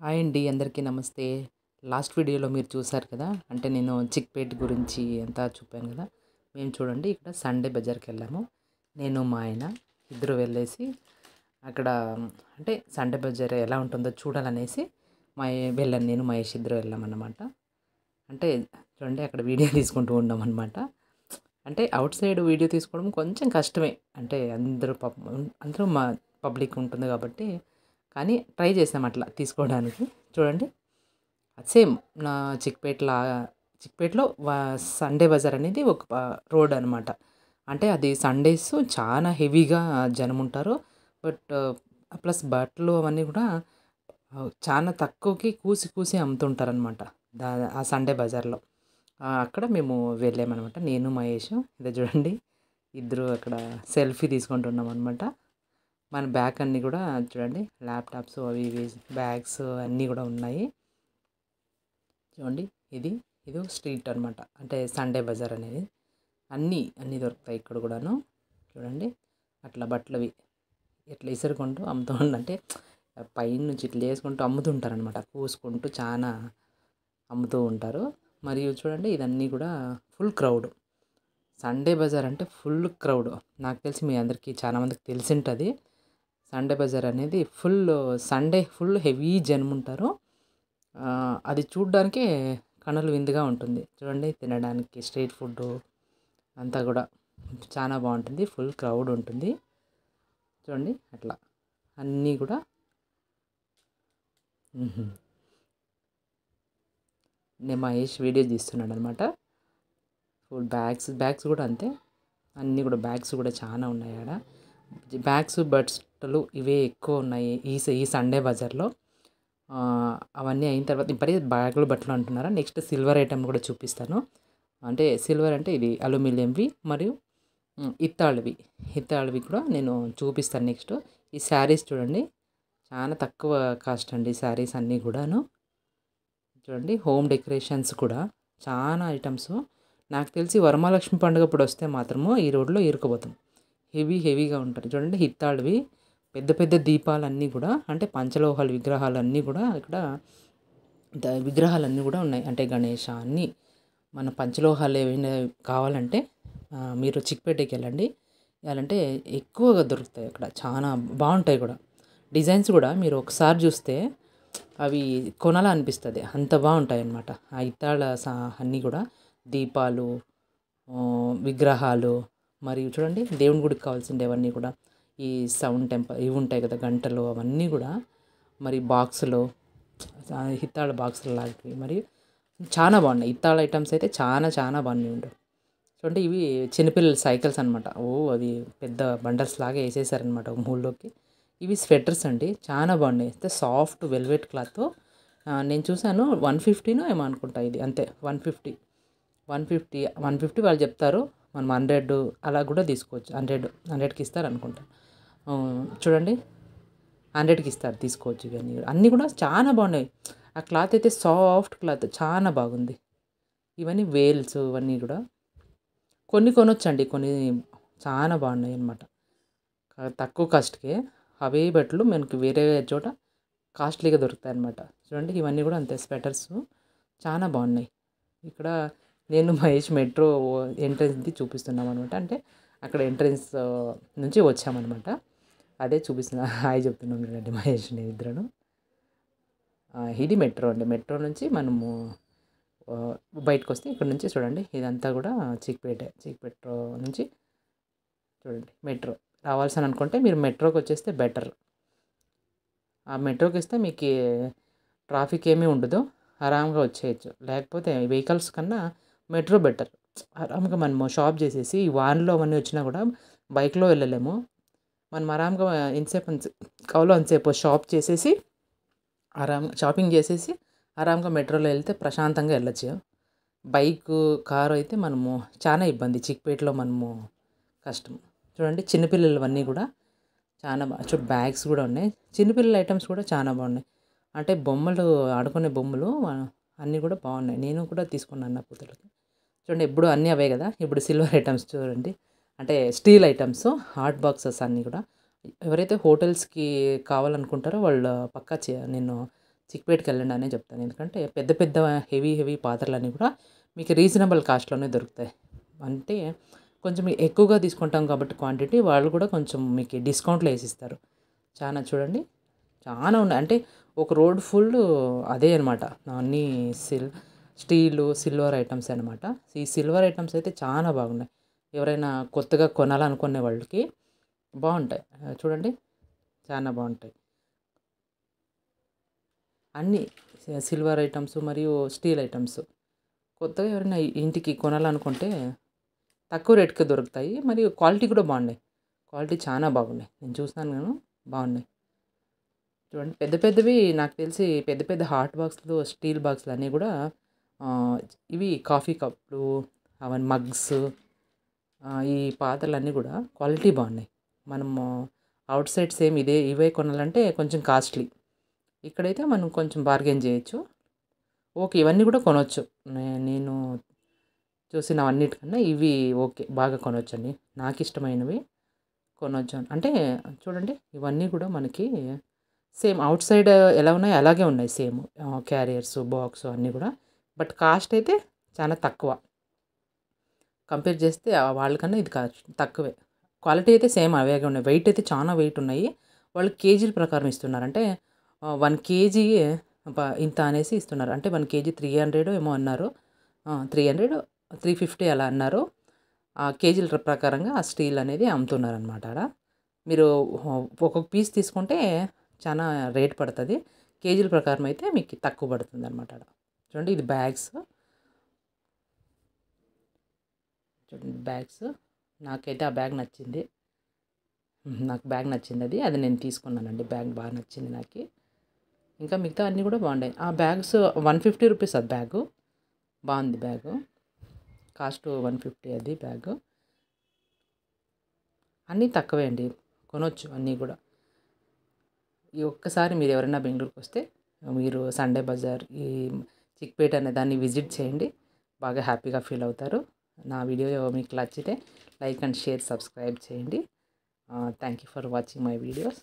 Hi అండి. అందరికీ నమస్తే. లాస్ట్ వీడియోలో మీరు చూసారు కదా! అంటే నేను చిక్‌పేట్ గురించి అంతా చెప్పాను కదా! మేము చూడండి ఇక్కడ సండే బజార్‌కెళ్ళాము. నేను, మా ఆయన ఇద్దరు వెళ్ళేసి అక్కడ అంటే సండే బజార్ ఎలా ఉంటుందో చూడాలనేసి వెళ్ళాను. నేను, మహేష్ ఇద్దరు వెళ్ళామన్నమాట. అంటే చూడండి అక్కడ వీడియో తీసుకుంటూ ఉన్నామన్నమాట. అంటే ఔట్ సైడ్ వీడియో తీసుకోవడం కొంచెం కష్టమే. అంటే అందరూ పబ్లిక్ ఉంటుంది కాబట్టి, కానీ ట్రై చేసాం అట్లా తీసుకోవడానికి. చూడండి సేమ్ నా చిక్‌పేట్‌లా చిక్‌పేట్‌లో సండే బజార్ అనేది ఒక రోడ్ అనమాట. అంటే అది సండేస్ చాలా హెవీగా జనముంటారు. బట్ ప్లస్ బట్టలు అవన్నీ కూడా చాలా తక్కువకి కూసి కూసి అమ్ముతుంటారనమాట. ఆ సండే బజార్‌లో. అక్కడ మేము వెళ్ళామనమాట. నేను, మహేష్. ఇదో చూడండి ఇద్దరు అక్కడ సెల్ఫీ తీసుకుంటున్నామనమాట. మన బ్యాగ్ అన్నీ కూడా చూడండి ల్యాప్‌టాప్స్ అవి ఇవి బ్యాగ్స్ అన్నీ కూడా ఉన్నాయి. చూడండి ఇది స్ట్రీట్ అనమాట. అంటే సండే బజార్ అనేది. అన్నీ దొరుకుతాయి ఇక్కడ కూడాను. చూడండి అట్లా బట్టలవి ఇట్లా ఇసురుకుంటూ అమ్ముతూ అంటే పైనుంచి ఇట్లా వేసుకుంటూ అమ్ముతుంటారనమాట. కూసుకుంటూ చాలా అమ్ముతూ ఉంటారు. మరియు చూడండి ఇదన్నీ కూడా ఫుల్ క్రౌడ్. సండే బజార్ అంటే ఫుల్ క్రౌడ్. నాకు తెలిసి మీ అందరికీ చాలా మందికి తెలిసుంటది. సండే బజార్ అనేది సండే ఫుల్ హెవీ జనముంటారు. అది చూడ్డానికే కనుల విందుగా ఉంటుంది. చూడండి తినడానికి స్ట్రీట్ ఫుడ్డు అంతా కూడా చాలా బాగుంటుంది. ఫుల్ క్రౌడ్ ఉంటుంది. చూడండి అట్లా అన్నీ కూడా నేను మహేష్ వీడియో తీస్తున్నాడు అనమాట. ఫుల్ బ్యాగ్స్ కూడా అంతే. అన్నీ కూడా బ్యాగ్స్ కూడా చాలా ఉన్నాయి ఆడ. బ్యాగ్స్ బట్టలు ఇవే ఎక్కువ ఉన్నాయి ఈ సండే బజార్లో. అవన్నీ అయిన తర్వాత ఇప్పుడే బ్యాగులు బట్టలు అంటున్నారా, నెక్స్ట్ సిల్వర్ ఐటెం కూడా చూపిస్తాను. అంటే సిల్వర్ అంటే ఇది అల్యూమినియంవి మరియు హిత్తాళ్ళవి కూడా నేను చూపిస్తాను నెక్స్ట్. ఈ శారీస్ చూడండి చాలా తక్కువ కాస్ట్ అండి శారీస్ అన్నీ కూడాను. చూడండి హోమ్ డెకరేషన్స్ కూడా చాలా ఐటమ్స్. నాకు తెలిసి వరమహాలక్ష్మి పండుగ ఇప్పుడు వస్తే మాత్రము ఈ రోడ్లో ఇరుక్కుపోతాం. హెవీగా ఉంటారు. చూడండి హిత్తాళ్ళవి పెద్ద పెద్ద దీపాలన్నీ కూడా అంటే పంచలోహాల విగ్రహాలన్నీ కూడా ఇక్కడ విగ్రహాలన్నీ కూడా ఉన్నాయి. అంటే గణేష అన్నీ మన పంచలోహాలు ఏవైనా కావాలంటే మీరు చిక్‌పేటకి వెళ్ళండి. వెళ్ళాలంటే ఎక్కువగా దొరుకుతాయి అక్కడ. చాలా బాగుంటాయి కూడా. డిజైన్స్ కూడా మీరు ఒకసారి చూస్తే అవి కొనాలనిపిస్తుంది. అంత బాగుంటాయన్నమాట. ఆ ఇత్తడి అన్నీ కూడా దీపాలు, విగ్రహాలు మరియు చూడండి దేవుని గుడికి కావాల్సినవన్నీ కూడా ఈ ఇవి ఉంటాయి కదా గంటలు అవన్నీ కూడా మరి బాక్సులు హిత్తాళ్ళ బాక్సులు లాంటివి మరియు చాలా బాగున్నాయి. హిత్తాళ్ళ ఐటమ్స్ అయితే చాలా బాగున్నాయి ఉంటాయి. చూడండి ఇవి చిన్నపిల్లల సైకిల్స్ అనమాట. అవి పెద్ద బండల్స్ లాగా వేసేసారనమాట ఒక మూలలోకి. ఇవి స్వెటర్స్ అండి. చాలా బాగున్నాయి. అయితే సాఫ్ట్ వెల్వెట్ క్లాత్. నేను చూసాను 150నో ఏమో అనుకుంటా ఇది. అంతే 150 వాళ్ళు చెప్తారు. మనం 100 అలా కూడా తీసుకోవచ్చు. 100కి ఇస్తారు అనుకుంటా. చూడండి 100కి ఇస్తారు తీసుకోవచ్చు. ఇవన్నీ అన్నీ కూడా చాలా బాగున్నాయి. ఆ క్లాత్ అయితే సాఫ్ట్ క్లాత్ చాలా బాగుంది. ఇవన్నీ వేల్స్ ఇవన్నీ కూడా కొన్ని కొనొచ్చండి. కొన్ని చాలా బాగున్నాయి అన్నమాట. తక్కువ కాస్ట్‌కే అవే బట్టలు మనకి వేరే చోట కాస్ట్లీగా దొరుకుతాయి అన్నమాట. చూడండి ఇవన్నీ కూడా అంతే స్వెటర్స్ చాలా బాగున్నాయి. ఇక్కడ నేను మహేష్ మెట్రో ఎంట్రన్స్‌ది చూపిస్తున్నాం అనమాట. అంటే అక్కడ ఎంట్రన్స్ నుంచి వచ్చామన్నమాట. అదే చూపిస్తున్నా. హాయ్ చెప్తున్నాం చూడండి మహేష్ నేను ఇద్దరును. ఇది మెట్రో అండి. మెట్రో నుంచి మనము బయటకొస్తే ఇక్కడ నుంచి చూడండి ఇదంతా కూడా చిక్‌పేట నుంచి చూడండి మెట్రో రావాల్సని అనుకుంటే మీరు మెట్రోకి వచ్చేస్తే బెటర్. ఆ మెట్రోకి వస్తే మీకు ట్రాఫిక్ ఏమీ ఉండదు. ఆరాంగా వచ్చేయచ్చు. లేకపోతే వెహికల్స్ కన్నా మెట్రో బెటర్. ఆరాంగా మనము షాప్ చేసేసి వాన్లో అవన్నీ వచ్చినా కూడా బైక్లో వెళ్ళలేము. మనం ఆరాంగా ఎంతసేపు కావాలో అంతసేపు షాప్ చేసేసి షాపింగ్ చేసేసి ఆరాంగా మెట్రోలో వెళ్తే ప్రశాంతంగా వెళ్ళొచ్చు. బైకు కారు అయితే మనము చాలా ఇబ్బంది. చిక్‌పేటలో మనము కష్టం. చూడండి చిన్నపిల్లలవన్నీ కూడా చాలా బ్యాగ్స్ కూడా ఉన్నాయి. చిన్నపిల్లల ఐటమ్స్ కూడా చాలా బాగున్నాయి. అంటే బొమ్మలు ఆడుకునే బొమ్మలు అన్నీ కూడా బాగున్నాయి. నేను కూడా తీసుకున్నాను నా కూతురికి. చూడండి ఎప్పుడు అన్నీ అవే కదా. ఇప్పుడు సిల్వర్ ఐటమ్స్ చూడండి. అంటే స్టీల్ ఐటమ్స్ హాట్ బాక్సెస్ అన్నీ కూడా ఎవరైతే హోటల్స్కి కావాలనుకుంటారో వాళ్ళు పక్కా నేను చిక్పేట్కి వెళ్ళండి అనే చెప్తాను. ఎందుకంటే పెద్ద పెద్ద హెవీ పాత్రలన్నీ కూడా మీకు రీజనబుల్ కాస్ట్‌లోనే దొరుకుతాయి. అంటే కొంచెం ఎక్కువగా తీసుకుంటాం కాబట్టి క్వాంటిటీ వాళ్ళు కూడా కొంచెం మీకు డిస్కౌంట్‌లో ఏసిస్తారు. చానా చూడండి చానా ఉన్నాయి. అంటే ఒక రోడ్ ఫుల్ అదే అనమాట. అన్నీ స్టీలు, సిల్వర్ ఐటెమ్స్ అనమాట. ఈ సిల్వర్ ఐటెమ్స్ అయితే చాలా బాగున్నాయి. ఎవరైనా కొత్తగా కొనాలనుకునే వాళ్ళకి బావుంటాయి. చూడండి చాలా బావుంటాయి. అన్నీ సిల్వర్ ఐటెమ్స్ మరియు స్టీల్ ఐటెమ్స్. కొత్తగా ఎవరైనా ఇంటికి కొనాలనుకుంటే తక్కువ రేట్‌కే దొరుకుతాయి. మరియు క్వాలిటీ కూడా బాగున్నాయి. క్వాలిటీ చాలా బాగున్నాయి. నేను చూసాను నేను బాగున్నాయి. చూడండి పెద్ద పెద్దవి నాకు తెలిసి పెద్ద పెద్ద హాట్ బాక్స్‌లు, స్టీల్ బాక్స్‌లు అన్నీ కూడా ఆహ్, ఇవి కాఫీ కప్‌లు, అవన్నీ మగ్స్, ఈ పాత్రలన్నీ కూడా క్వాలిటీ బాగున్నాయి. మనము ఔట్ సైడ్ సేమ్ ఇవే కొనాలంటే కొంచెం కాస్ట్‌లీ. ఇక్కడైతే మనం కొంచెం బార్గెయిన్ చేయొచ్చు. ఓకే. ఇవన్నీ కూడా కొనొచ్చు. నేను చూసినవన్నిటికన్నా ఇవి ఓకే. బాగా కొనొచ్చండి. నాకిష్టమైనవి కొనొచ్చు. అంటే చూడండి ఇవన్నీ కూడా మనకి సేమ్ ఔట్ సైడ్ ఎలా ఉన్నాయో అలాగే ఉన్నాయి సేమ్. క్యారియర్స్, బాక్స్ అన్నీ కూడా. బట్ కాస్ట్ అయితే చాలా తక్కువ. కంపేర్ చేస్తే వాళ్ళకన్నా ఇది తక్కువే. క్వాలిటీ అయితే సేమ్ అవేగా ఉన్నాయి. వెయిట్ అయితే చాలా వెయిట్ ఉన్నాయి. వాళ్ళు కేజీల ప్రకారం ఇస్తున్నారు. అంటే 1 కేజీ ఇంత అనేసి ఇస్తున్నారు. అంటే 1 కేజీ 300 ఏమో అన్నారు. 300, 350 అలా అన్నారు. ఆ కేజీల ప్రకారంగా ఆ స్టీల్ అనేది అమ్ముతున్నారనమాట ఆడ. మీరు ఒక్కొక్క పీస్ తీసుకుంటే చాలా రేట్ పడతది. కేజీల ప్రకారం అయితే మీకు తక్కువ పడుతుందనమాట ఆడ. చూడండి ఇది బ్యాగ్స్. చూడండి బ్యాగ్స్. నాకైతే ఆ బ్యాగ్ నచ్చింది. నాకు బ్యాగ్ నచ్చిందది. అది నేను తీసుకున్నానండి. బ్యాగ్ బాగా నచ్చింది నాకి. ఇంకా మిగతా అన్నీ కూడా బాగున్నాయి. ఆ బ్యాగ్స్ 150 రూపీస్ అది బ్యాగు. బాగుంది బ్యాగు. కాస్ట్ 150 అది బ్యాగు. అన్నీ తక్కువే అండి. కొనొచ్చు అన్నీ కూడా. ఈ ఒక్కసారి మీరు ఎవరైనా బెంగుళూరుకొస్తే మీరు సండే బజార్, ఈ చిక్పేట్ అనే దాన్ని విజిట్ చేయండి. బాగా హ్యాపీగా ఫీల్ అవుతారు. నా వీడియో మీకు నచ్చితే లైక్ అండ్ షేర్, సబ్స్క్రైబ్ చేయండి. Thank you for watching my videos.